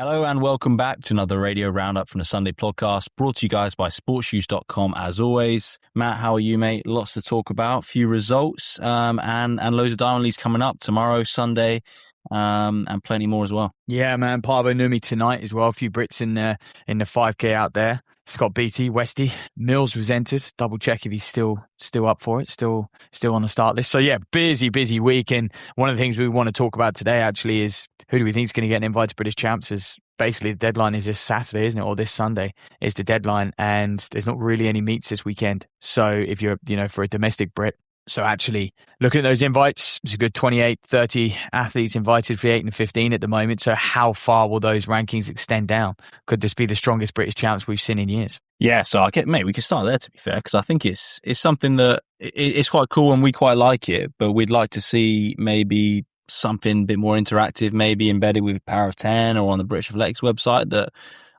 Hello and welcome back to another radio roundup from the Sunday podcast, brought to you guys by sportshoes.com as always. Matt, how are you, mate? Lots to talk about, few results, and loads of Diamond Leagues coming up tomorrow, Sunday, and plenty more as well. Yeah, man. Parvo Numi tonight as well. A few Brits in the 5K out there. Scott Beattie, Westy, Mills was entered. Double check if he's still up for it, still on the start list. So yeah, busy week. And one of the things we want to talk about today actually is who do we think is going to get an invite to British Champs? As basically the deadline is this Saturday, isn't it? Or this Sunday is the deadline, and there's not really any meets this weekend. So if you're, for a domestic Brit. So actually, looking at those invites, it's a good 28, 30 athletes invited for the 8 and 15 at the moment. So how far will those rankings extend down? Could this be the strongest British champs we've seen in years? Yeah, so we can start there, to be fair, because I think it's something that it's quite cool and we quite like it, but we'd like to see maybe something a bit more interactive, maybe embedded with Power of 10 or on the British Athletics website that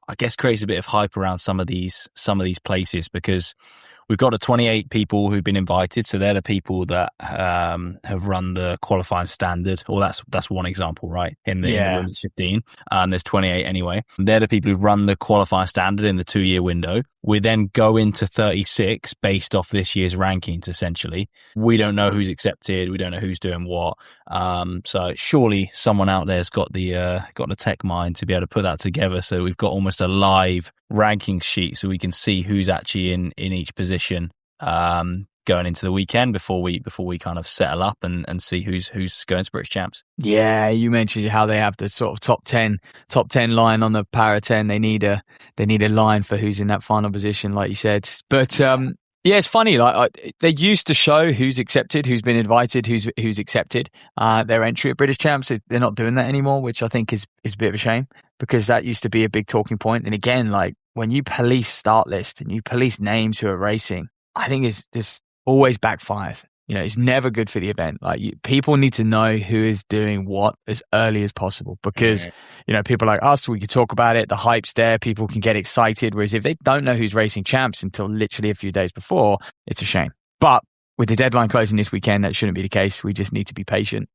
I guess creates a bit of hype around some of these places, because we've got 28 people who've been invited, so they're the people that have run the qualifying standard. Well, that's one example, right? In the women's 15, there's 28 anyway. They're the people who've run the qualifying standard in the 2-year window. We then go into 36 based off this year's rankings. Essentially, we don't know who's accepted. We don't know who's doing what. So surely someone out there's got the tech mind to be able to put that together. So we've got almost a live ranking sheet, so we can see who's actually in each position going into the weekend before we kind of settle up and see who's going to British Champs. Yeah, you mentioned how they have the sort of top 10 line on the Power 10. They need a line for who's in that final position, like you said. But yeah, it's funny. Like they used to show who's accepted, who's been invited, who's accepted their entry at British Champs. They're not doing that anymore, which I think is a bit of a shame, because that used to be a big talking point. And again, like when you police start list and you police names who are racing, I think it's just always backfires. It's never good for the event. Like people need to know who is doing what as early as possible, because, people like us, we can talk about it. The hype's there. People can get excited. Whereas if they don't know who's racing champs until literally a few days before, it's a shame. But with the deadline closing this weekend, that shouldn't be the case. We just need to be patient.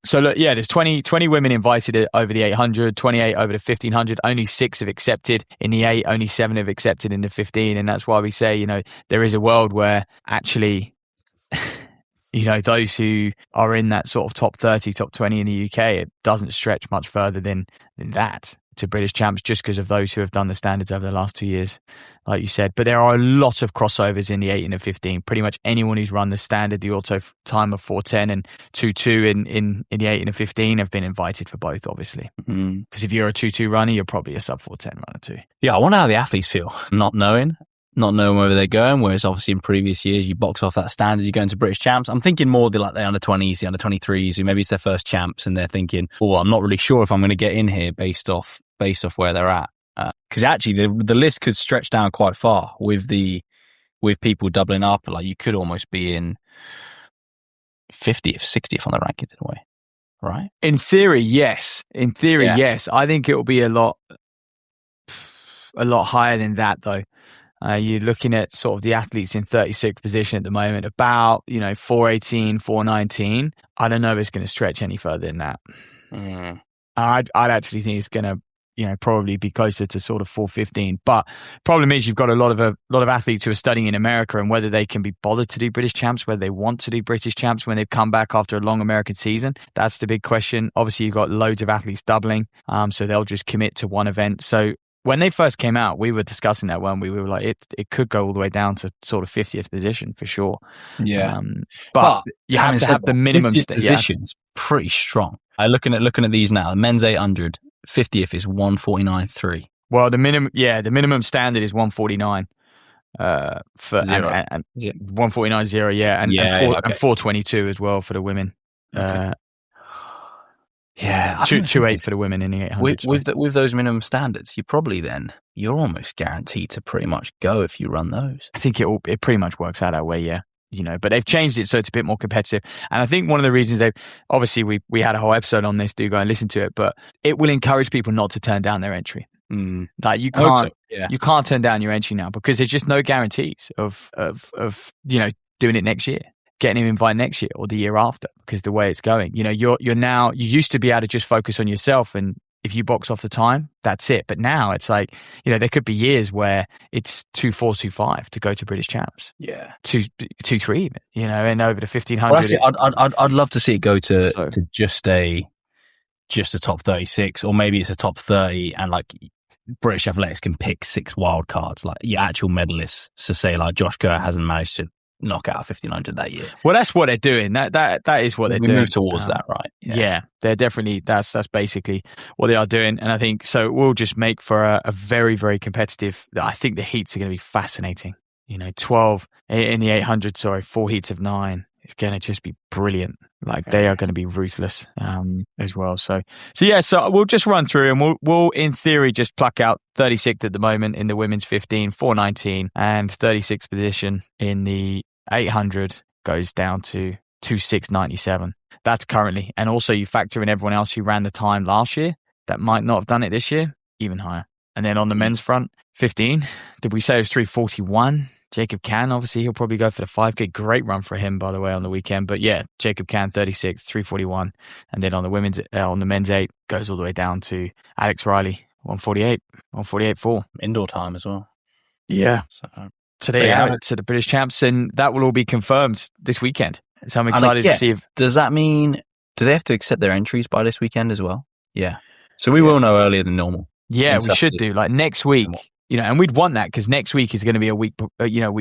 So look, yeah, there's 20 women invited over the 800, 28 over the 1500. Only 6 have accepted in the 8. Only 7 have accepted in the 15. And that's why we say, there is a world where actually, those who are in that sort of top 30, top 20 in the UK, it doesn't stretch much further than that to British champs, just because of those who have done the standards over the last 2 years, like you said. But there are a lot of crossovers in the 8 and the 15. Pretty much anyone who's run the standard, the auto time of 4:10 and 2:2 in the 8 and the 15 have been invited for both, obviously. Because if you're a 2:2 runner, you're probably a sub 4:10 runner too. Yeah, I wonder how the athletes feel, not knowing where they're going, whereas obviously in previous years you box off that standard, you go into British champs. I'm thinking more the under 20s, the under 23s, who maybe it's their first champs and they're thinking, I'm not really sure if I'm going to get in here based off where they're at. Because actually the list could stretch down quite far with people doubling up. Like you could almost be in 50th, 60th on the rankings in a way, right? In theory, yes. Yes. I think it will be a lot higher than that, though. You're looking at sort of the athletes in 36th position at the moment, about 418, 419. I don't know if it's going to stretch any further than that. I'd actually think it's going to probably be closer to sort of 415. But problem is, you've got a lot of athletes who are studying in America, and whether they can be bothered to do British champs, whether they want to do British champs when they've come back after a long American season, that's the big question. Obviously, you've got loads of athletes doubling, so they'll just commit to one event. So when they first came out, we were discussing that when we were like, it could go all the way down to sort of 50th position for sure. Yeah. But you have to have the minimum positions pretty strong. Looking at these now, men's 800, 50th is 149.3. Well, the minimum standard is 149. For zero. And 149.0, yeah, and 422 as well for the women. Okay. Yeah, 2.8 for the women in the 800. With those minimum standards, you're almost guaranteed to pretty much go if you run those. I think it pretty much works out that way, yeah. But they've changed it so it's a bit more competitive. And I think one of the reasons obviously we had a whole episode on this, do go and listen to it, but it will encourage people not to turn down their entry. Like you can't turn down your entry now, because there's just no guarantees of doing it next year, getting him invited next year or the year after, because the way it's going, you used to be able to just focus on yourself and if you box off the time, that's it. But now it's like, there could be years where it's 2.4, 2.5 to go to British champs. Yeah. 2.3 even, and over the 1,500. Well, actually, I'd love to see it go to just a top 36, or maybe it's a top 30 and like British athletics can pick 6 wild cards, like your actual medalists. So say like Josh Kerr hasn't managed to knock out 1,500 that year. Well, that's what they're doing. That is what they're doing. We move towards that, right? Yeah, they're definitely, that's basically what they are doing. And I think, so it will just make for a very, very competitive, I think the heats are going to be fascinating. 12 in the 800, 4 heats of 9. It's going to just be brilliant. Like they are going to be ruthless as well. So we'll just run through and we'll in theory just pluck out 36th at the moment in the women's 15, 419, and 36th position in the 800 goes down to 2697. That's currently, and also you factor in everyone else who ran the time last year that might not have done it this year, even higher. And then on the men's front, 15, did we say it was 341? Jacob Can, obviously, he'll probably go for the 5K. Great run for him, by the way, on the weekend. But yeah, Jacob Can, 36, 341. And then on the men's 8, goes all the way down to Alex Riley, 148, 148.4. Indoor time as well. Yeah. So they have it to the British champs, and that will all be confirmed this weekend. So I'm excited to see if... Does that mean, do they have to accept their entries by this weekend as well? Yeah. So we will know earlier than normal. Yeah, we should do. Like next week... and we'd want that because next week is going to be a week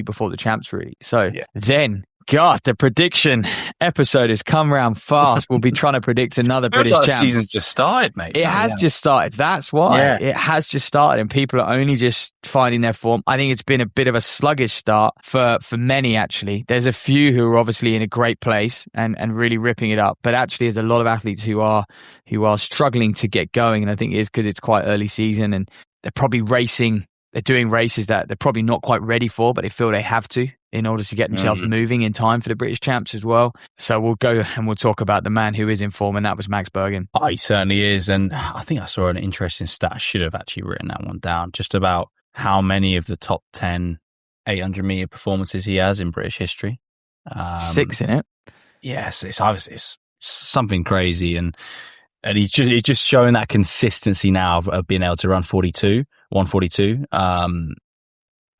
before the champs, really. So then, God, the prediction episode has come around fast. We'll be trying to predict another British champs. The season's just started, mate. It has just started. That's why it has just started, and people are only just finding their form. I think it's been a bit of a sluggish start for many. Actually, there's a few who are obviously in a great place and really ripping it up, but actually, there's a lot of athletes who are struggling to get going, and I think it is because it's quite early season and they're probably racing. They're doing races that they're probably not quite ready for, but they feel they have to in order to get themselves moving in time for the British champs as well. So we'll go and we'll talk about the man who is in form, and that was Max Bergen. Oh, he certainly is. And I think I saw an interesting stat. I should have actually written that one down, just about how many of the top 10 800-meter performances he has in British history. 6 in it. Yes, it's something crazy. And he's just showing that consistency now of being able to run 142,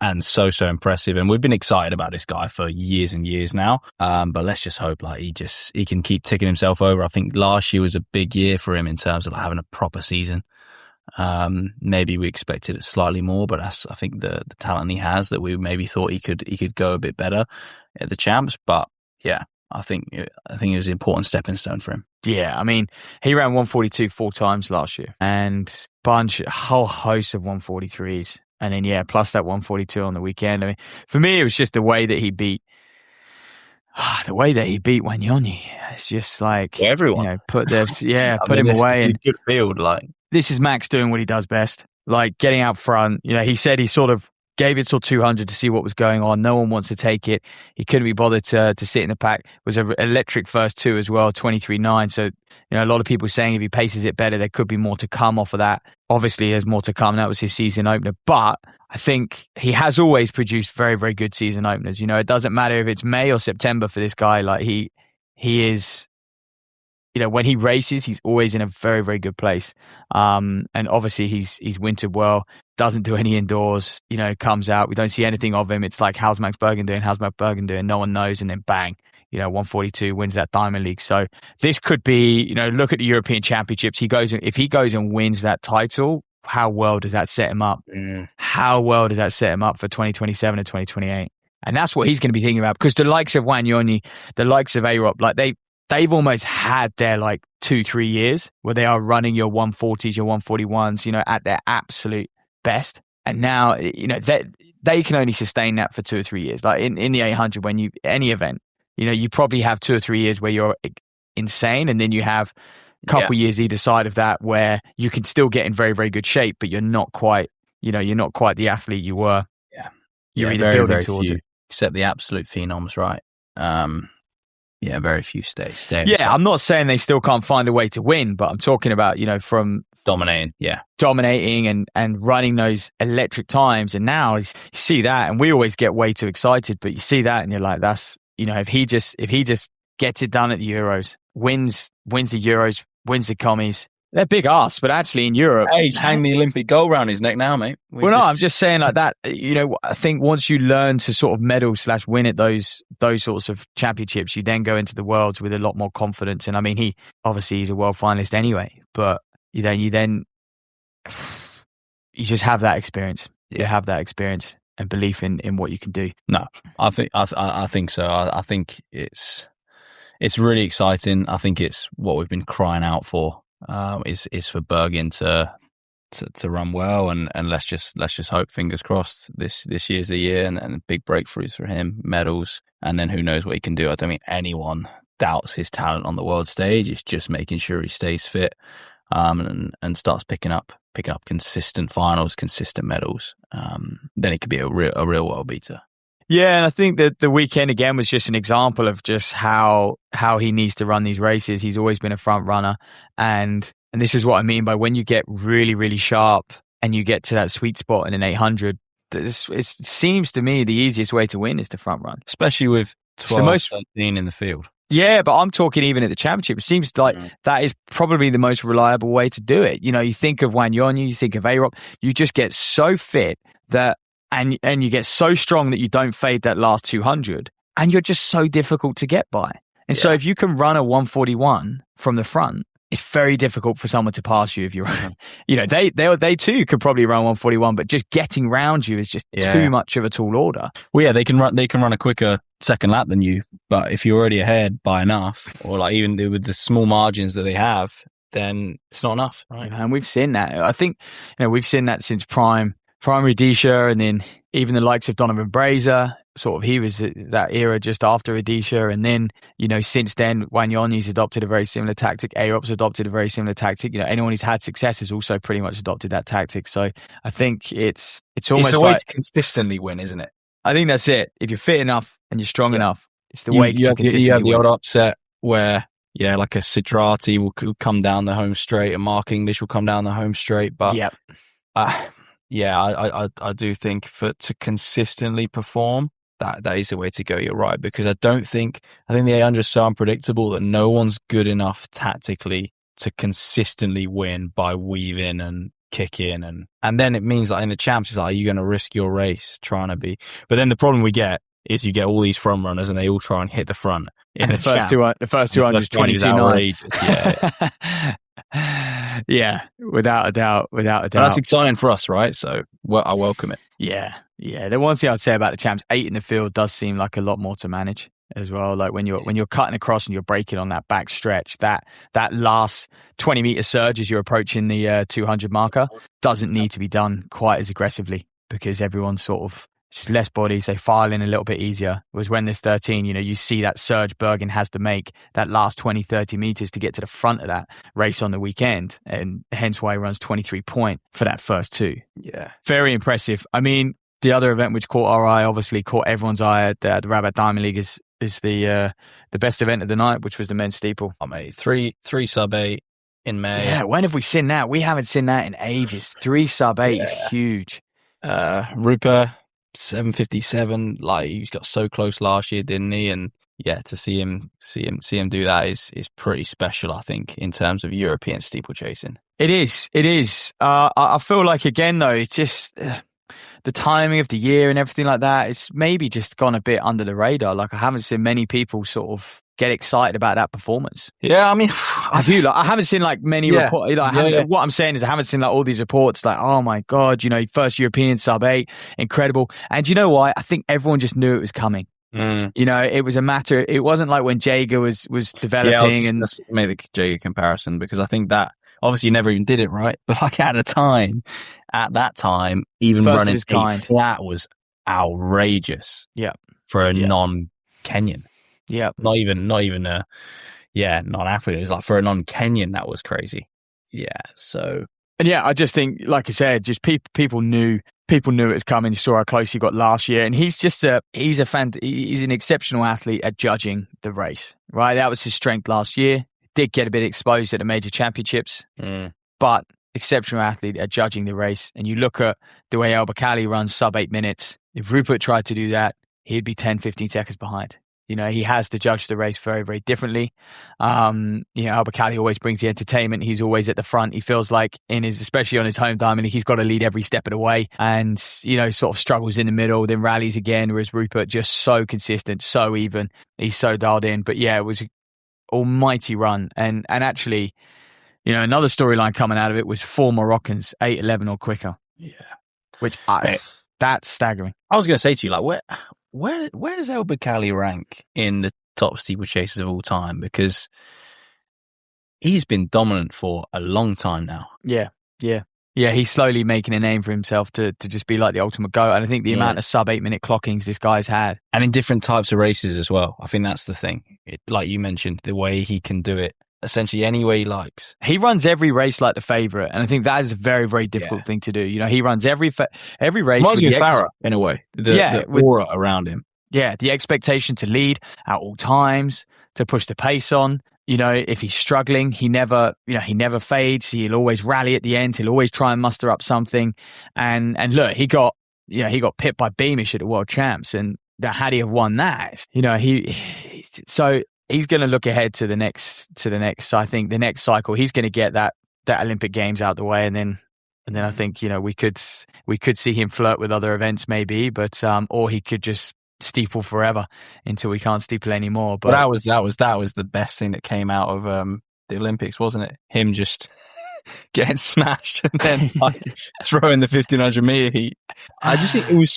and so impressive. And we've been excited about this guy for years and years now. But let's just hope like he can keep ticking himself over. I think last year was a big year for him in terms of like having a proper season. Maybe we expected it slightly more, but that's, I think, the talent he has that we maybe thought he could go a bit better at the champs. But yeah, I think it was an important stepping stone for him. Yeah, I mean, he ran 142 4 times last year, and a whole host of 143s, and then plus that 142 on the weekend. I mean, for me, it was just the way that he beat Wanyonyi. It's just like everyone put him away. And good field, like this is Max doing what he does best, like getting out front. He said he sort of gave it till 200 to see what was going on. No one wants to take it. He couldn't be bothered to sit in the pack. It was an electric first 2 as well, 23.9. So, a lot of people saying if he paces it better, there could be more to come off of that. Obviously, there's more to come. That was his season opener. But I think he has always produced very, very good season openers. It doesn't matter if it's May or September for this guy. Like he is... when he races, he's always in a very, very good place. And obviously he's wintered well, doesn't do any indoors, comes out. We don't see anything of him. It's like, how's Max Bergen doing? How's Max Bergen doing? No one knows. And then bang, 142 wins that Diamond League. So this could be, look at the European Championships. If he goes and wins that title, how well does that set him up? How well does that set him up for 2027 and 2028? And that's what he's going to be thinking about, because the likes of Wanyonyi, the likes of Arop, like they've almost had their 2-3 years where they are running your 140s, your 141s, at their absolute best. And now, they can only sustain that for 2 or 3 years. Like in the 800, any event, you probably have 2 or 3 years where you're insane. And then you have a couple years either side of that where you can still get in very, very good shape, but you're not quite, you're not quite the athlete you were. Yeah. You're either building very towards few, it. Except the absolute phenoms, right? Very few stay. Yeah, I'm not saying they still can't find a way to win, but I'm talking about, from dominating and running those electric times. And now you see that, and we always get way too excited, but you see that and you're like, that's, if he just gets it done at the Euros, wins the Euros, wins the commies, They're big asks, but actually in Europe, Hey, hang the Olympic gold round his neck now, mate. I'm just saying like that. I think once you learn to sort of medal / win at those sorts of championships, you then go into the worlds with a lot more confidence. And I mean, he's a world finalist anyway, but you just have that experience. You have that experience and belief in what you can do. No, I think so. I think it's really exciting. I think it's what we've been crying out for. Is for Bergin to run well, and let's just hope, fingers crossed, this year's the year, and big breakthroughs for him, medals, and then who knows what he can do. I don't think anyone doubts his talent on the world stage. It's just making sure he stays fit, and starts picking up consistent finals, consistent medals. Then it could be a real world beater. Yeah, and I think that the weekend again was just an example of just how he needs to run these races. He's always been a front runner, and this is what I mean by when you get really, really sharp and you get to that sweet spot in an 800. It seems to me the easiest way to win is to front run, especially with 12, 13 in the field. Yeah, but I'm talking even at the championship. It seems like that is probably the most reliable way to do it. You think of Wanyonyi, you think of Arup, you just get so fit that. And you get so strong that you don't fade that last 200, and you're just so difficult to get by. And so if you can run a 141 from the front, it's very difficult for someone to pass you if you're, they too could probably run 141, but just getting round you is just too much of a tall order. Well, yeah, they can run a quicker second lap than you, but if you're already ahead by enough, or like even with the small margins that they have, then it's not enough, right? And we've seen that. I think we've seen that since primary Rudisha, and then even the likes of Donovan Brazier, sort of he was that era just after Rudisha, and then since then Wanyonyi's adopted a very similar tactic, Arup's adopted a very similar tactic. Anyone who's had success has also pretty much adopted that tactic. So I think it's almost a way to consistently win, isn't it? I think that's it. If you're fit enough and you're strong enough, it's the way to consistently win. You have the odd upset where like a Sidrati will come down the home straight, and Mark English will come down the home straight, but I do think to consistently perform, that is the way to go. You're right, because I think the 800 is so unpredictable that no one's good enough tactically to consistently win by weaving and kicking, and then it means like in the champs, it's like, are you going to risk your race trying to be? But then the problem we get is you get all these front runners and they all try and hit the front. And the first 200 is 22.9. Yeah, without a doubt. But that's exciting for us, right? So I welcome it. Yeah. The one thing I'd say about the champs, 8 in the field does seem like a lot more to manage as well. Like when you're cutting across and you're breaking on that back stretch, that last 20-meter surge as you're approaching the 200 marker doesn't need to be done quite as aggressively, because everyone's sort of, it's just less bodies, they file in a little bit easier. Whereas when there's 13, you see that surge Bergin has to make that last 20, 30 meters to get to the front of that race on the weekend. And hence why he runs 23 point for that first 2. Yeah. Very impressive. I mean, the other event which caught our eye, obviously caught everyone's eye at the Rabat Diamond League is the best event of the night, which was the men's steeple. Oh, mate, 3 sub-8 in May. Yeah, when have we seen that? We haven't seen that in ages. 3 sub-8 is huge. Rupa 757, like he's got so close last year, didn't he? And to see him do that is pretty special, I think, in terms of European steeplechasing. It is. I feel like, again though, it's just the timing of the year and everything like that. It's maybe just gone a bit under the radar. Like I haven't seen many people sort of get excited about that performance. Yeah, I mean, I haven't seen like many reports. What I'm saying is I haven't seen like all these reports like, oh my God, first European sub-8, incredible. And you know why? I think everyone just knew it was coming. It was a matter. It wasn't like when Jaeger was developing. And made the Jaeger comparison, because I think that obviously never even did it right, but like at that time, even first running that was outrageous. Yeah, for a non-Kenyan. Yeah, not even non-African. It was like for a non-Kenyan, that was crazy. Yeah. So, and I just think, like I said, just people knew it was coming. You saw how close he got last year, and he's an exceptional athlete at judging the race. Right, that was his strength last year. Did get a bit exposed at the major championships, but exceptional athlete at judging the race. And you look at the way El Bakali runs sub 8 minutes. If Rupert tried to do that, he'd be 10, 15 seconds behind. he has to judge the race very, very differently. Al-Bakkali always brings the entertainment. He's always at the front. He feels like especially on his home diamond, he's got to lead every step of the way, and sort of struggles in the middle, then rallies again. Whereas Rupert just so consistent, so even. He's so dialed in. But yeah, it was an almighty run, and actually, another storyline coming out of it was 4 Moroccans, 8:11 or quicker. Yeah, which that's staggering. I was going to say to you, like, where does El-Bakkali rank in the top steeplechasers of all time? Because he's been dominant for a long time now. Yeah. He's slowly making a name for himself to just be like the ultimate GOAT. And I think the amount of sub 8 minute clockings this guy's had, and in different types of races as well. I think that's the thing. Like you mentioned, the way he can do it. Essentially any way he likes. He runs every race like the favourite, and I think that is a very, very difficult thing to do. He runs every race. Reminds me of Farah in a way. The aura around him. Yeah, the expectation to lead at all times, to push the pace on. If he's struggling, he never fades. He'll always rally at the end. He'll always try and muster up something. And look, he got pipped by Beamish at the World Champs, and had he have won that, so. He's going to look ahead to the next. I think the next cycle, he's going to get that Olympic Games out the way, and then I think we could see him flirt with other events maybe, but or he could just steeple forever until we can't steeple anymore. But that was the best thing that came out of the Olympics, wasn't it? Him just getting smashed and then throwing the 1500 meter heat. I just think it was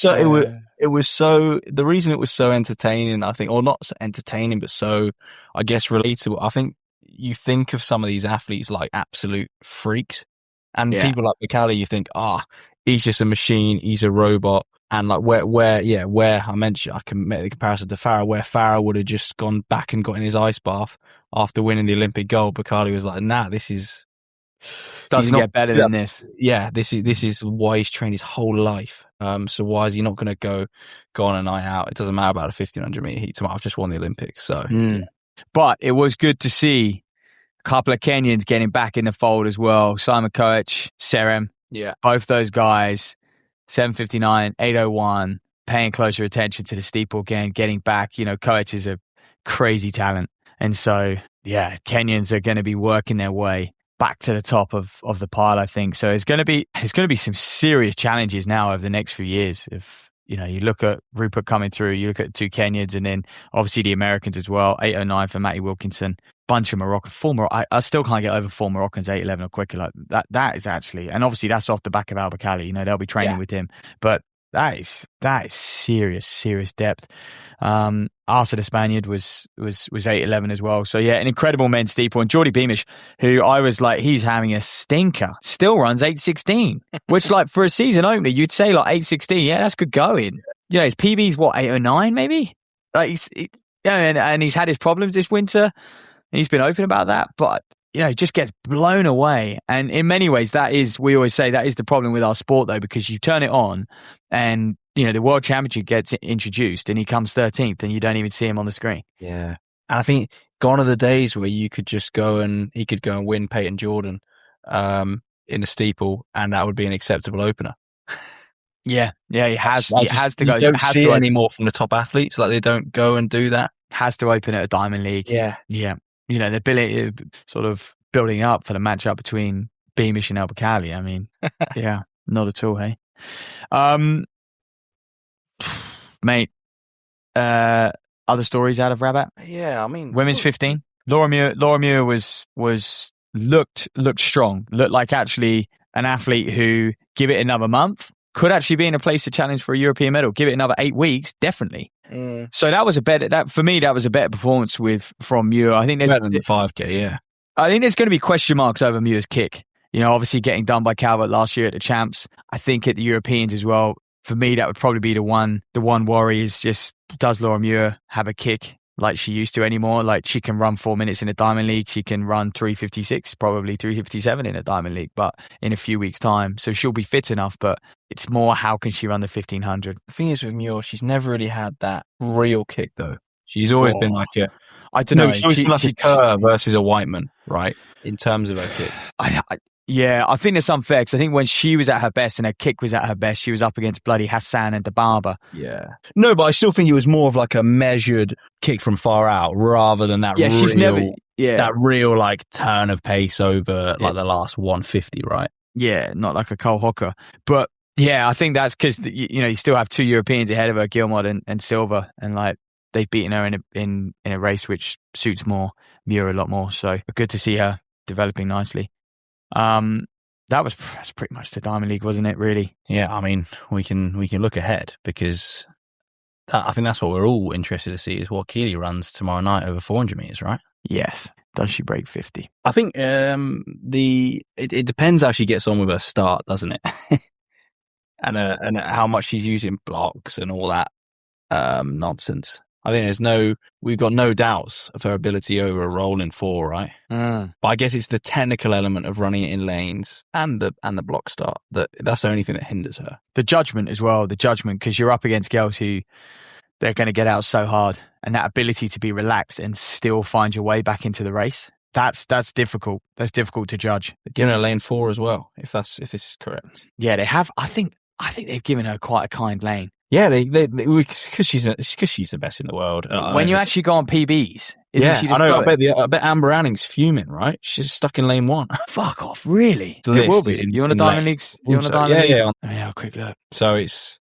so the reason it was so entertaining, I think, or not so entertaining, but so, I guess, relatable. I think you think of some of these athletes like absolute freaks, and people like Bakkali, you think, he's just a machine, he's a robot. And like where I can make the comparison to Farah, where Farah would have just gone back and got in his ice bath after winning the Olympic gold. Bakkali was like, nah, this is doesn't get better than this. Yeah, this is why he's trained his whole life. So why is he not going to go on a night out? It doesn't matter about a 1500 meter heat. I've just won the Olympics. So, But it was good to see a couple of Kenyans getting back in the fold as well. Simon Koech, Serem, both those guys, 7:59, 8:01, paying closer attention to the steeple again, getting back. Koech is a crazy talent, and so Kenyans are going to be working their way back to the top of the pile, I think. So it's going to be some serious challenges now over the next few years. If you look at Rupert coming through, you look at 2 Kenyans, and then obviously the Americans as well. 8:09 for Matty Wilkinson, bunch of Moroccan. I still can't get over 4 Moroccans 8:11 or quicker like that. That is actually, and obviously that's off the back of Al-Bakkali. They'll be training with him, but that is serious depth. Arthur the Spaniard was 8:11 as well. So yeah, an incredible men's steeple. And Geordie Beamish, who I was like, he's having a stinker, still runs 8:16, which like for a season opener, you'd say like 8:16. Yeah, that's good going. His PB's what, 8:09 maybe? Like and he's had his problems this winter. And he's been open about that, but just gets blown away. And in many ways, we always say that is the problem with our sport, though, because you turn it on and, the World Championship gets introduced and he comes 13th and you don't even see him on the screen. Yeah. And I think gone are the days where you could just he could go and win Peyton Jordan in a steeple, and that would be an acceptable opener. He has to go. You don't see it anymore from the top athletes. Like, they don't go and do that. Has to open at a Diamond League. Yeah. The ability sort of building up for the matchup between Beamish and Al-Bakkali. I mean, not at all, hey? Mate, other stories out of Rabat? Yeah, I mean, women's 15. Laura Muir looked strong. Looked like actually an athlete who, give it another month, could actually be in a place to challenge for a European medal. Give it another 8 weeks, definitely. So that was a better performance from Muir. I think there's better than the 5K. Yeah, I think there's going to be question marks over Muir's kick. Obviously getting done by Calvert last year at the Champs. I think at the Europeans as well. For me, that would probably be the one worry is just, does Laura Muir have a kick like she used to anymore? Like, she can run 4 minutes in a Diamond League. She can run 3:56, probably 3:57 in a Diamond League, but in a few weeks' time. So she'll be fit enough, but it's more, how can she run the 1500? The thing is with Muir, she's never really had that real kick, though. She's always been like I don't know. She's always been like a Kerr versus a Whiteman, right? In terms of her kick. Yeah, I think it's unfair because I think when she was at her best and her kick was at her best, she was up against bloody Hassan and Dababa. Yeah. No, but I still think it was more of like a measured kick from far out rather than that that real like turn of pace over like the last 150, right? Yeah, not like a Cole Hocker. But yeah, I think that's because, you still have two Europeans ahead of her, Guillemot and Silva, and like they've beaten her in a race which suits Muir a lot more. So good to see her developing nicely. That's pretty much the Diamond League, wasn't it? Really? Yeah, I mean, we can look ahead because I think that's what we're all interested to see is what Keely runs tomorrow night over 400 meters, right? Yes. Does she break 50? I think it depends how she gets on with her start, doesn't it? and how much she's using blocks and all that nonsense. I think we've got no doubts of her ability over a rolling 4, right? But I guess it's the technical element of running it in lanes and the block start that's the only thing that hinders her. The judgment as well, because you're up against girls who they're going to get out so hard, and that ability to be relaxed and still find your way back into the race. That's difficult. That's difficult to judge. They're giving her lane 4 as well, if this is correct. Yeah, they have. I think they've given her quite a kind lane. Yeah, because she's the best in the world. When you actually go on PBs, she just I bet Amber Anning's fuming, right? She's stuck in lane 1. Fuck off, really? It will be. You want a Diamond League? You want a Diamond League? Yeah. Let me have a quick look. So it's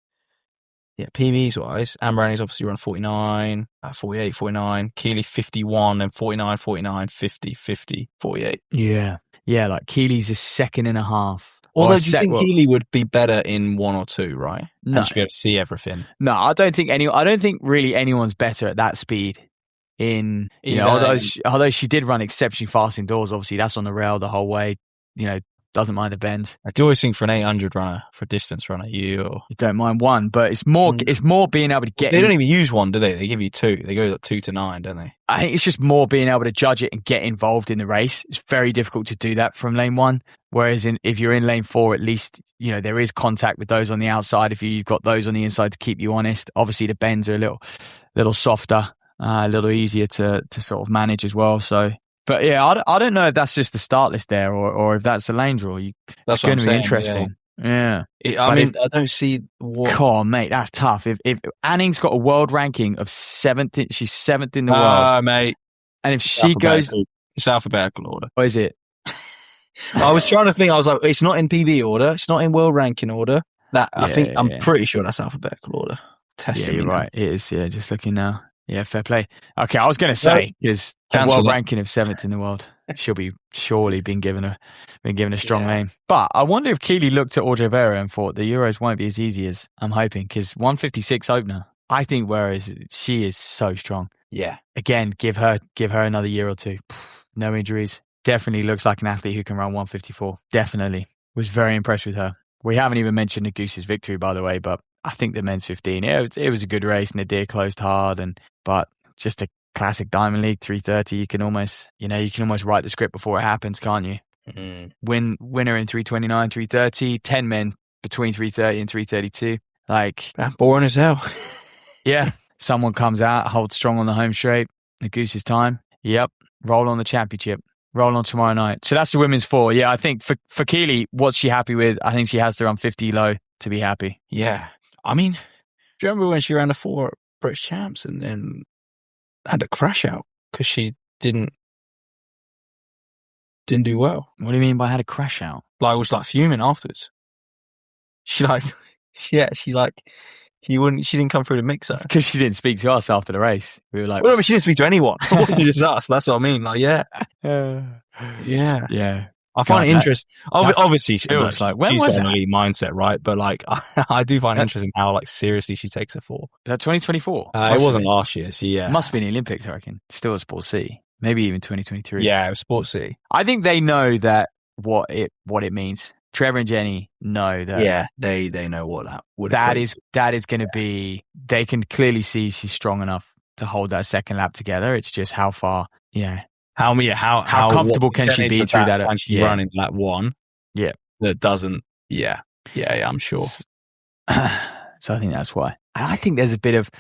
PBs wise, Amber Anning's obviously run 49, 48, 49, Keely 51, and 49, 49, 50, 50, 48. Yeah, like Keely's a second and a half. Although, do you think Keely would be better in 1 or 2, right? No. And she'd be able to see everything. No, I don't think really anyone's better at that speed. Although she did run exceptionally fast indoors, obviously that's on the rail the whole way. Doesn't mind the bends. I do always think for an 800 runner, for a distance runner, you don't mind 1, but it's more being able to get. They don't even use 1, do they? They give you 2. They go 2 to 9, don't they? I think it's just more being able to judge it and get involved in the race. It's very difficult to do that from lane 1. Whereas if you're in lane 4, at least there is contact with those on the outside. If you've got those on the inside to keep you honest. Obviously, the bends are a little softer, a little easier to sort of manage as well. So. But yeah, I don't know if that's just the start list there or if that's the lane draw. That's going to be interesting. Yeah. I don't see what. Come on, mate, that's tough. If Anning's got a world ranking of 7th, she's 7th in the world. Ah, mate. And if she goes. It's alphabetical order. Or is it? I was trying to think, I was like, it's not in PB order, it's not in world ranking order. I'm pretty sure that's alphabetical order. You're right. It is, just looking now. Yeah, fair play. Okay, I was going to say is a world ranking of 7th in the world. She'll be surely been given a strong lane. But I wonder if Keely looked at Audrey Vera and thought the Euros won't be as easy as I'm hoping, because 156 opener. I think whereas she is so strong. Yeah. Again, give her another year or 2. No injuries. Definitely looks like an athlete who can run 154. Definitely. Was very impressed with her. We haven't even mentioned Nagusa's victory, by the way, but I think the men's 15, it was a good race. Nadir closed hard, but just a classic Diamond League 330. You can almost write the script before it happens, can't you? Mm-hmm. Winner in 329, 330, 10 men between 330 and 332. Like boring as hell. Yeah. Someone comes out, holds strong on the home straight. Nagusa's time. Yep. Roll on the championship. Roll on tomorrow night. So that's the women's 4. Yeah, I think for Keely, what's she happy with? I think she has to run 50 low to be happy. Yeah. I mean, do you remember when she ran the 4 British champs and then had a crash out because she didn't do well? What do you mean by had a crash out? Like, was like fuming afterwards. She didn't come through the mixer because she didn't speak to us after the race. We were like, well, she didn't speak to anyone. It wasn't just us. That's what I mean. Like, yeah. I find it interesting. Obviously, she's got an elite mindset, right? But like, I do find it interesting how like seriously she takes it for. Is that 2024? It wasn't last year, so yeah. It must be in the Olympics, I reckon. Still a Sport C, maybe even 2023. Yeah, it was Sport C. I think they know that what it means. Trevor and Jenny know that. Yeah, they know what that would. That is going to be. They can clearly see she's strong enough to hold that second lap together. It's just how far, How comfortable can she be through that? Can she run in lap 1? Yeah, that doesn't. Yeah, I'm sure. So I think that's why. And I think there's a bit of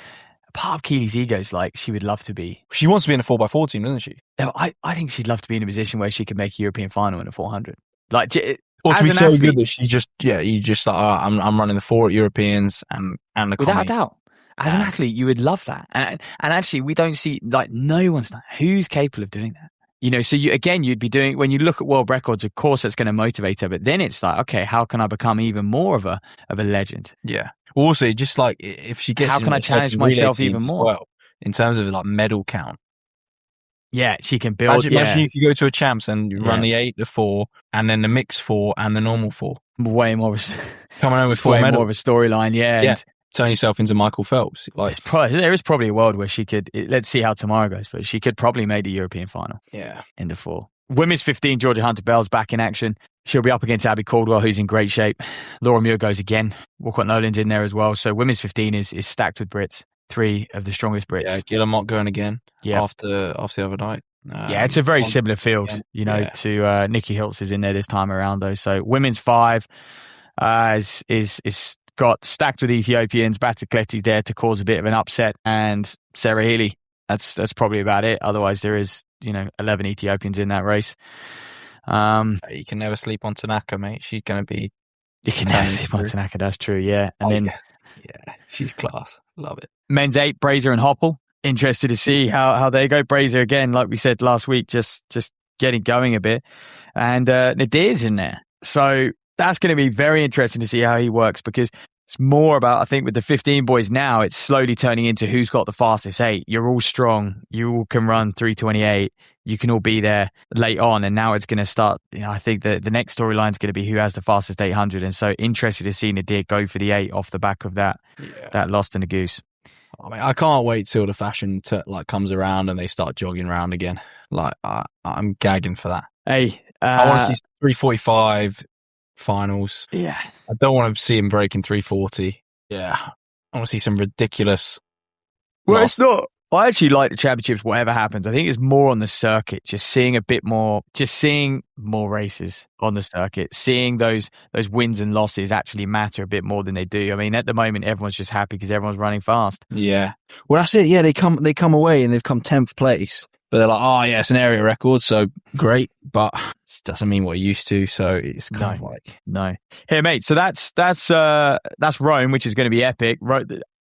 part of Keely's ego is like she would love to be. She wants to be in a 4x4 team, doesn't she? I think she'd love to be in a position where she could make a European final in a 400. Like, Or as to be an so athlete, good that you just like, I'm running the 4 at Europeans and the without a Connie. doubt. As an athlete, you would love that. And actually, we don't see, like, no one's done. Who's capable of doing that? You know, so you'd be doing, when you look at world records, of course, that's going to motivate her. But then it's like, okay, how can I become even more of a legend? Yeah. Also, just like if she gets, How can I challenge myself even more? well, in terms of like medal count. Yeah, she can build. Imagine you could go to a champs and you run the 8, the 4, and then the mixed 4 and the normal 4. Way more of coming home with 4 medals. More of a storyline. Yeah. Yeah. Turn yourself into Michael Phelps. Like, there is probably a world where she could, let's see how tomorrow goes, but she could probably make the European final. Yeah. In the 4. Women's 15, Georgia Hunter-Bell's back in action. She'll be up against Abby Caldwell, who's in great shape. Laura Muir goes again. Walcott Nolan's in there as well. So women's 15 is stacked with Brits. 3 of the strongest Brits. Yeah, Guillemot going again after the other night. It's a very similar field, to Nikki Hiltz is in there this time around, though. So women's 5 is got stacked with Ethiopians. Batakletti's there to cause a bit of an upset, and Sarah Healy. That's probably about it. Otherwise, there is 11 Ethiopians in that race. You can never sleep on Tanaka, mate. She's going to be. You can never sleep on Tanaka. That's true. Yeah, and she's class. Love it. Men's 8, Brazier and Hoppel. Interested to see how they go. Brazier again, like we said last week, just getting going a bit, and Nadir's in there. So that's going to be very interesting to see how he works, because it's more about, I think, with the 15 boys now, it's slowly turning into who's got the fastest 8. You're all strong. You all can run 3:28. You can all be there late on. And now it's going to start, I think the next storyline is going to be who has the fastest 800. And so interested to see Nadir go for the 8 off the back of that loss to Goose. I mean, I can't wait till the fashion comes around and they start jogging around again. Like, I'm gagging for that. Hey, I want to see 3:45 finals. Yeah. I don't want to see him breaking 3:40. Yeah. I want to see some ridiculous. Well, it's not. I actually like the championships, whatever happens. I think it's more on the circuit, just seeing more races on the circuit, seeing those wins and losses actually matter a bit more than they do. I mean, at the moment, everyone's just happy because everyone's running fast. Yeah. Well, that's it. Yeah, they come away and they've come 10th place. But they're like, oh, yeah, it's an area record, so great. But it doesn't mean what it used to, so it's kind of like... No. Here, mate, so that's Rome, which is going to be epic.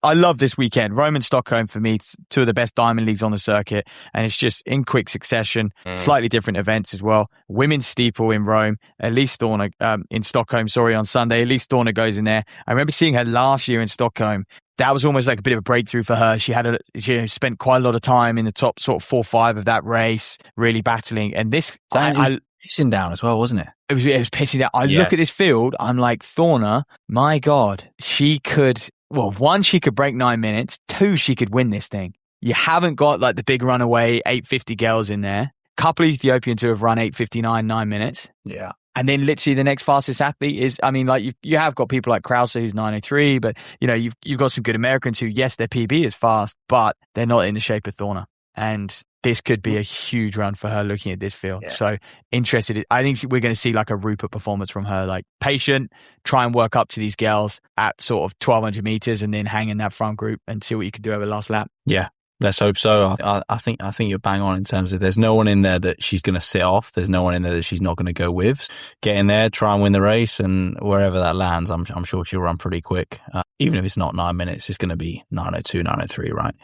I love this weekend. Rome and Stockholm, for me, 2 of the best diamond leagues on the circuit, and it's just in quick succession, slightly different events as well. Women's steeple in Rome, Elise Dorner, in Stockholm, on Sunday. Elise Dorner goes in there. I remember seeing her last year in Stockholm. That was almost like a bit of a breakthrough for her. She spent quite a lot of time in the top sort of 4 or 5 of that race, really battling. And this, pissing down as well, wasn't it? It was pissing down. I look at this field, I'm like, Thorner, my God, she could, 1, she could break 9 minutes. 2, she could win this thing. You haven't got like the big runaway 850 girls in there. Couple of Ethiopians who have run 8:59, 9 minutes. Yeah. And then literally the next fastest athlete is, I mean, like you have got people like Krause who's 9:03, but you've got some good Americans who, yes, their PB is fast, but they're not in the shape of Thorner. And this could be a huge run for her looking at this field. Yeah. So interested. I think we're going to see like a Rupert performance from her, like patient, try and work up to these girls at sort of 1,200 meters and then hang in that front group and see what you can do over the last lap. Yeah. Let's hope so. I think you're bang on in terms of there's no one in there that she's going to sit off. There's no one in there that she's not going to go with. Get in there, try and win the race, and wherever that lands, I'm sure she'll run pretty quick. Even if it's not 9 minutes, it's going to be 9:02, 9:03, right?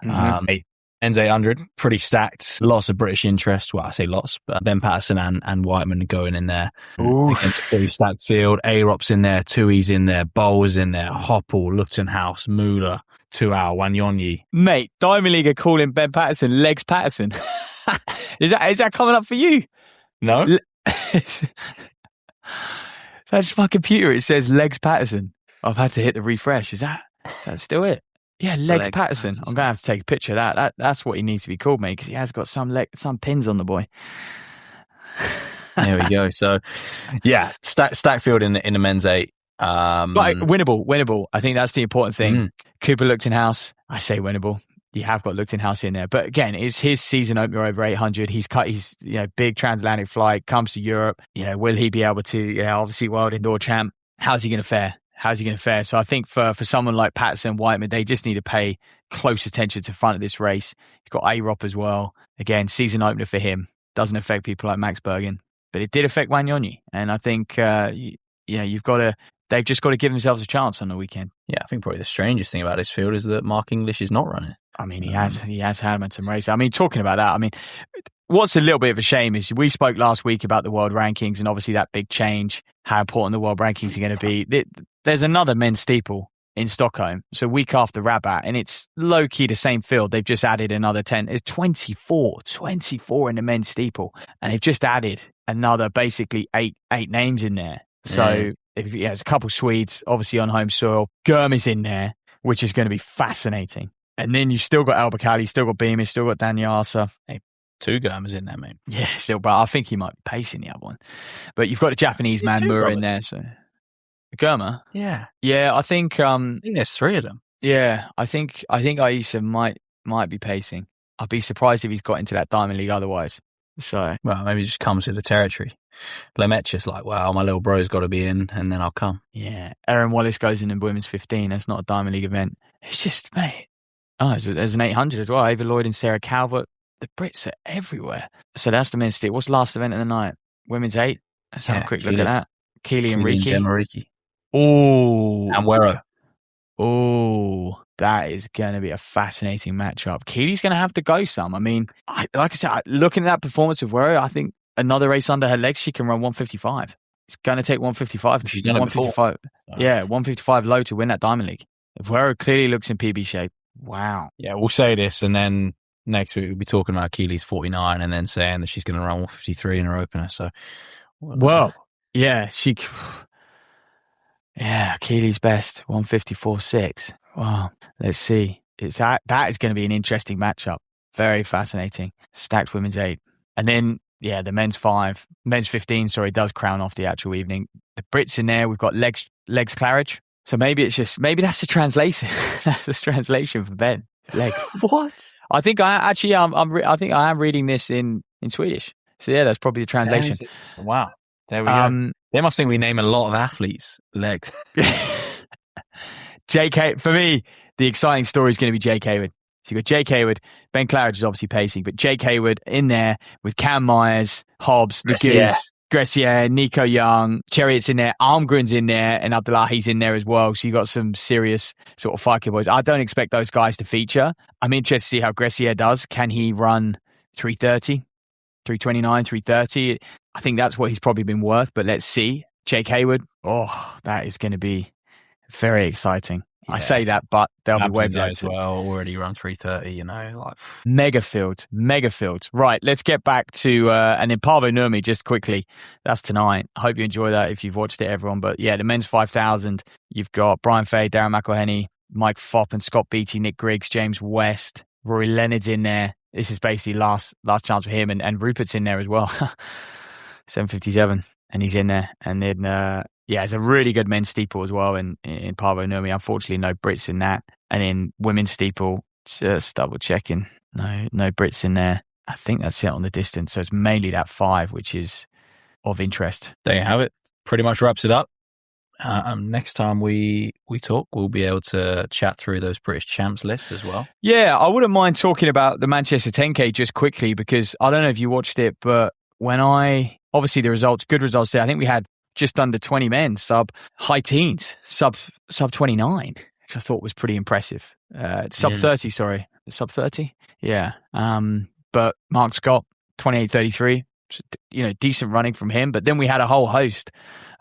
Mm-hmm. Ends 800, pretty stacked. Lots of British interest. Well, I say lots, but Ben Patterson and Whiteman going in there against a pretty stacked field. Arop's in there, Tui's in there, Bowles in there, Hoppel, Lupton House, Muller, 2 Hour, Wanyonyi. Mate, Diamond League are calling Ben Patterson Legs Patterson. Is that coming up for you? No. That's my computer. It says Legs Patterson. I've had to hit the refresh. That's still it? Yeah, Legs Patterson. I'm going to have to take a picture of that. That's what he needs to be called, mate, because he has got some pins on the boy. There we go. So, yeah, stack field in the men's 8. But winnable. I think that's the important thing. Cooper Lupton-House, I say winnable. You have got Lupton-House in there. But again, it's his season opener over 800. He's big transatlantic flight, comes to Europe. Will he be able to, obviously world indoor champ. How's he going to fare? So I think for someone like Patterson and Whiteman, they just need to pay close attention to the front of this race. You've got Arop as well. Again, season opener for him. Doesn't affect people like Max Bergen. but it did affect Wanyonyi. And I think, they've just got to give themselves a chance on the weekend. Yeah, I think probably the strangest thing about this field is that Mark English is not running. I mean, he has had some races. I mean, talking about that, I mean, what's a little bit of a shame is we spoke last week about the world rankings and obviously that big change, how important the world rankings are going to be. There's another men's steeple in Stockholm, so week after Rabat, and it's low-key the same field. They've just added another 10. It's 24 in the men's steeple, and they've just added another basically eight names in there. So there's a couple Swedes, obviously on home soil. Gurmi's in there, which is going to be fascinating. And then you've still got Albacali, still got Beamer, still got Daniasa. Hey, 2 Gurmas in there, mate. Yeah, still, but I think he might be pacing the other one. But you've got the Japanese man Moore in there. So Gurma? Yeah. Yeah, I think there's 3 of them. Yeah, I think Aisa might be pacing. I'd be surprised if he's got into that Diamond League otherwise. So well, maybe he just comes with the territory. Lemaitr's like, well, my little bro's got to be in, and then I'll come. Yeah, Erin Wallace goes in women's 15. That's not a Diamond League event. It's just, mate. Oh, there's an 800 as well. Ava Lloyd and Sarah Calvert. The Brits are everywhere. So that's the men's steep. What's the last event of the night? Women's 8. Let's have a quick look at that. Keely and Riki. Oh, and Werro. Oh, that is going to be a fascinating matchup. Keely's going to have to go some. I mean, like I said, looking at that performance of Werro, I think another race under her legs, she can run 155. It's going to take 155. She's done it before. Yeah, 155 low to win that Diamond League. If Werro clearly looks in PB shape, wow. Yeah, we'll say this, and then next week we'll be talking about Keely's 49, and then saying that she's going to run 153 in her opener. So, well, yeah, yeah, Keely's best 154.6. Wow, let's see. That is going to be an interesting matchup. Very fascinating. Stacked women's 8, and then the men's 15. Sorry, does crown off the actual evening. The Brits in there. We've got legs Claridge. So maybe that's the translation. That's the translation for Ben. Legs. What? I think I am reading this in Swedish. So yeah, that's probably the translation. Wow. There we go. They must think we name a lot of athletes legs. JK, for me, the exciting story is going to be Jake Hayward. So you've got Jake Hayward, Ben Claridge is obviously pacing, but Jake Hayward in there with Cam Myers, Hobbs, the Goose, Gressier, Nico Young, Chariot's in there, Almgren's in there, and Abdullahi's in there as well. So you got some serious sort of Fike boys. I don't expect those guys to feature. I'm interested to see how Gressier does. Can he run 330, 329, 330? I think that's what he's probably been worth, but let's see. Jake Hayward, that is going to be very exciting. Yeah. I say that, but they'll be way below as well. Already run 330, like mega fields. Right, let's get back to and then Parvo Nurmi just quickly. That's tonight. I hope you enjoy that if you've watched it, everyone. But yeah, the men's 5,000. You've got Brian Fay, Darren McElhenney, Mike Fopp, and Scott Beattie, Nick Griggs, James West, Rory Leonard's in there. This is basically last chance for him, and Rupert's in there as well. 757, and he's in there, and then. It's a really good men's steeple as well in Parvo Nurmi. Unfortunately, no Brits in that. And in women's steeple, just double checking. No Brits in there. I think that's it on the distance. So it's mainly that 5, which is of interest. There you have it. Pretty much wraps it up. Next time we talk, we'll be able to chat through those British champs lists as well. Yeah, I wouldn't mind talking about the Manchester 10K just quickly, because I don't know if you watched it, but obviously the results, good results there. I think we had just under 20 men, high teens, sub 29, which I thought was pretty impressive. Sub 30, sorry. Sub 30? Yeah. But Mark Scott, 28.33, decent running from him. But then we had a whole host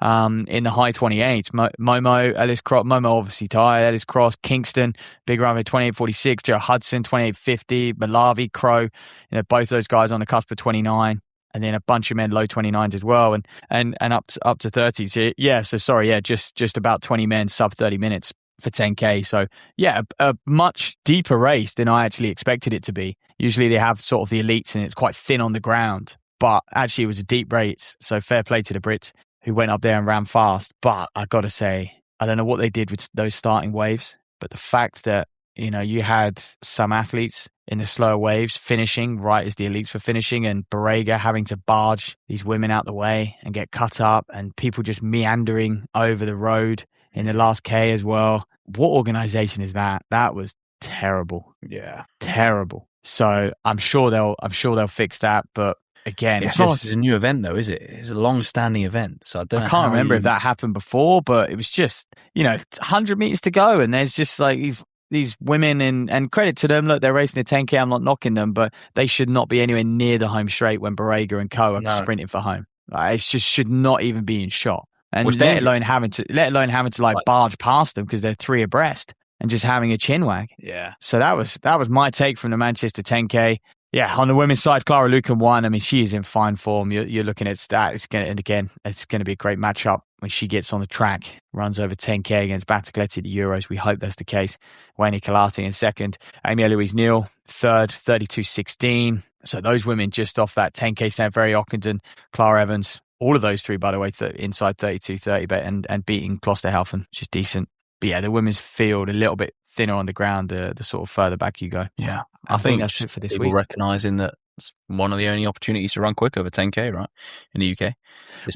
in the high 28s. Momo, Ellis Cross, Momo obviously tired, Ellis Cross, Kingston, Big Ramy, 28.46, Joe Hudson, 28.50, Malavi, Crow, both those guys on the cusp of 29. And then a bunch of men low 29s as well, and up to 30s. So just about 20 men sub 30 minutes for 10K. So yeah, a much deeper race than I actually expected it to be. Usually they have sort of the elites and it's quite thin on the ground, but actually it was a deep race. So fair play to the Brits who went up there and ran fast. But I got to say, I don't know what they did with those starting waves, but the fact that you had some athletes in the slower waves finishing right as the elites were finishing, and Borrega having to barge these women out the way and get cut up, and people just meandering over the road in the last K as well. What organization is that? That was terrible. Yeah. Terrible. So I'm sure they'll fix that, but again, It's not like it's a new event, though, is it? It's a long-standing event, so I don't know. I can't remember if that happened before, but it was just 100 meters to go, and there's just like these women, and credit to them. Look, they're racing a 10K. I'm not knocking them, but they should not be anywhere near the home straight when Borrega and co are sprinting for home. Like, it just should not even be in shot, and let alone having to like barge past them because they're 3 abreast and just having a chin wag. Yeah. So that was my take from the Manchester 10K. Yeah, on the women's side, Clara Lucan won. I mean, she is in fine form. You're looking at that. It's going to be a great matchup when she gets on the track, runs over 10K against Battagletti at the Euros. We hope that's the case. Wayne Kalati in second. Amy Eloise Neal, third, 32.16. So those women just off that 10K, St. Very Ockenden, Clara Evans, all of those 3, by the way, inside 32.30 and beating Klosterhalfen, which is decent. But yeah, the women's field a little bit thinner on the ground, the sort of further back you go. Yeah. I think that's it for this people week. recognising that it's one of the only opportunities to run quick over 10K, right, in the UK.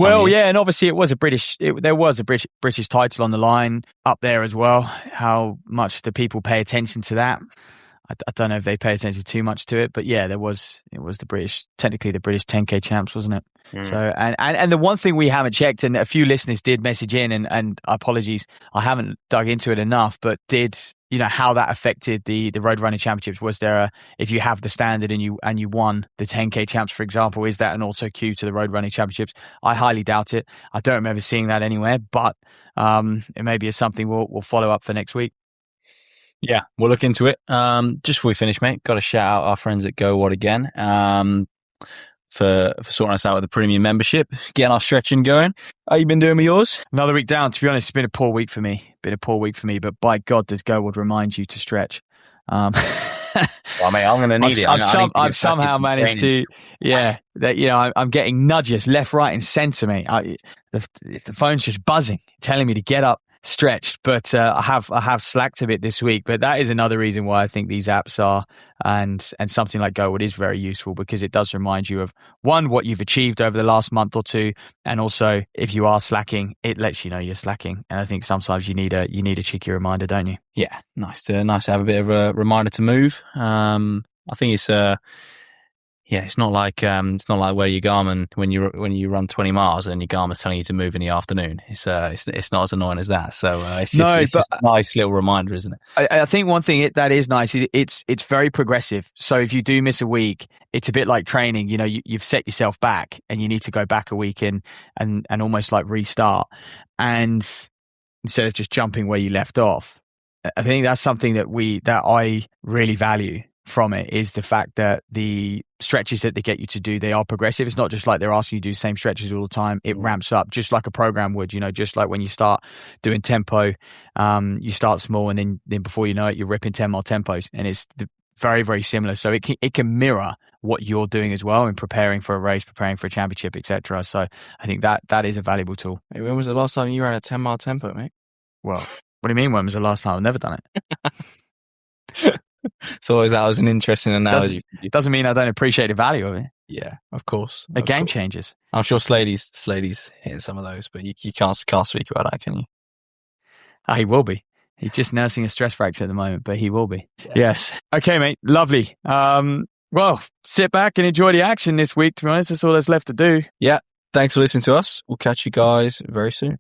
Well, yeah, and obviously there was a British title on the line up there as well. How much do people pay attention to that? I don't know if they pay attention too much to it, but yeah, it was technically the British 10K champs, wasn't it? Mm. So, and the one thing we haven't checked, and a few listeners did message in, and apologies, I haven't dug into it enough, but did how that affected the road running championships? Was there if you have the standard and you won the 10K champs, for example, is that an auto cue to the road running championships? I highly doubt it. I don't remember seeing that anywhere, but it maybe is something we'll follow up for next week. Yeah, we'll look into it. Just before we finish, mate, got to shout out our friends at Go What again for sorting us out with the premium membership, getting our stretching going. How you been doing with yours? Another week down. To be honest, it's been a poor week for me. But by God, does Go What remind you to stretch. Well, mate, I'm going to need it. I've somehow managed to, I'm getting nudges left, right, and centre, mate. The phone's just buzzing, telling me to get up, stretch. But I have slacked a bit this week. But that is another reason why I think these apps are, and something like Go What is very useful, because it does remind you of, one, what you've achieved over the last month or two, and also if you are slacking, it lets you know you're slacking. And I think sometimes you need a cheeky reminder, don't you? Yeah, nice to have a bit of a reminder to move. I think it's it's not like wear your Garmin when you run 20 miles and your Garmin's telling you to move in the afternoon. It's not as annoying as that. So it's just a nice little reminder, isn't it? I think one thing that is nice is it's very progressive. So if you do miss a week, it's a bit like training. You've set yourself back and you need to go back a week and almost like restart. And instead of just jumping where you left off, I think that's something that I really value from it, is the fact that the stretches that they get you to do, they are progressive. It's not just like they're asking you to do the same stretches all the time. It ramps up just like a program would, just like when you start doing tempo, you start small and then before you know it, you're ripping 10-mile tempos, and it's very, very similar. So it can mirror what you're doing as well in preparing for a race, preparing for a championship, etc. So I think that is a valuable tool. Hey, when was the last time you ran a 10-mile tempo, mate? Well, what do you mean, when was the last time? I've never done it. Thought that was an interesting analogy. Doesn't mean I don't appreciate the value of it. Yeah, of course. The game changes. I'm sure Slady's hitting some of those, but you can't speak about that, can you? He will be. He's just nursing a stress fracture at the moment, but he will be. Yeah. Yes. Okay, mate. Lovely. Well, sit back and enjoy the action this week. To be honest, that's all that's left to do. Yeah. Thanks for listening to us. We'll catch you guys very soon.